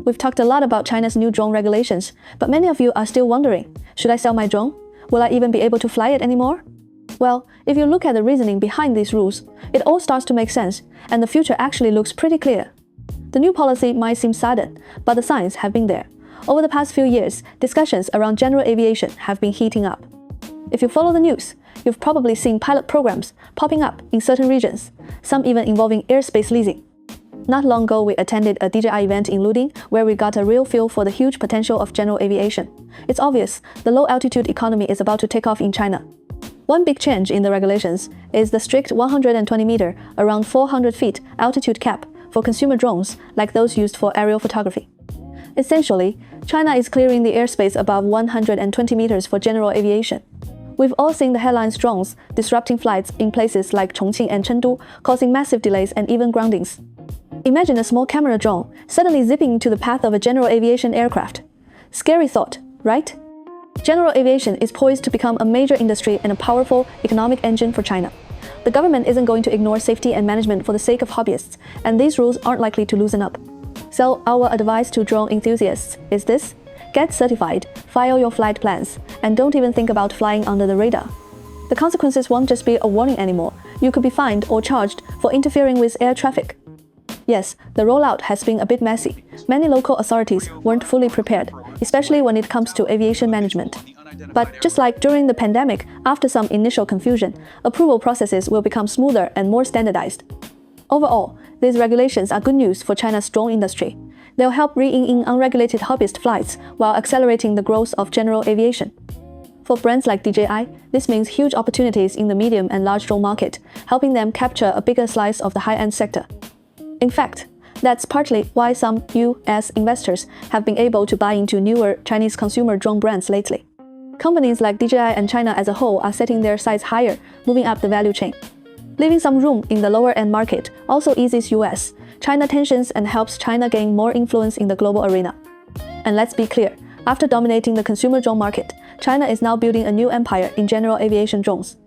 We've talked a lot about China's new drone regulations, but many of you are still wondering, should I sell my drone? Will I even be able to fly it anymore? Well, if you look at the reasoning behind these rules, it all starts to make sense, and the future actually looks pretty clear. The new policy might seem sudden, but the signs have been there. Over the past few years, discussions around general aviation have been heating up. If you follow the news, you've probably seen pilot programs popping up in certain regions, some even involving airspace leasing. Not long ago, we attended a DJI event in Luding where we got a real feel for the huge potential of general aviation. It's obvious the low-altitude economy is about to take off in China. One big change in the regulations is the strict 120-meter, around 400 feet, altitude cap for consumer drones like those used for aerial photography. Essentially, China is clearing the airspace above 120 meters for general aviation. We've all seen the headlines drones disrupting flights in places like Chongqing and Chengdu, causing massive delays and even groundings. Imagine a small camera drone suddenly zipping into the path of a general aviation aircraft. Scary thought, right? General aviation is poised to become a major industry and a powerful economic engine for China. The government isn't going to ignore safety and management for the sake of hobbyists, and these rules aren't likely to loosen up. So our advice to drone enthusiasts is this: get certified, file your flight plans, and don't even think about flying under the radar. The consequences won't just be a warning anymore. You could be fined or charged for interfering with air traffic. Yes, the rollout has been a bit messy. Many local authorities weren't fully prepared, especially when it comes to aviation management. But just like during the pandemic, after some initial confusion, approval processes will become smoother and more standardized. Overall, these regulations are good news for China's drone industry. They'll help rein in unregulated hobbyist flights while accelerating the growth of general aviation. For brands like DJI, this means huge opportunities in the medium and large drone market, helping them capture a bigger slice of the high-end sector. In fact, that's partly why some US investors have been able to buy into newer Chinese consumer drone brands lately. Companies like DJI and China as a whole are setting their sights higher, moving up the value chain. Leaving some room in the lower-end market also eases US-China tensions and helps China gain more influence in the global arena. And let's be clear, after dominating the consumer drone market, China is now building a new empire in general aviation drones.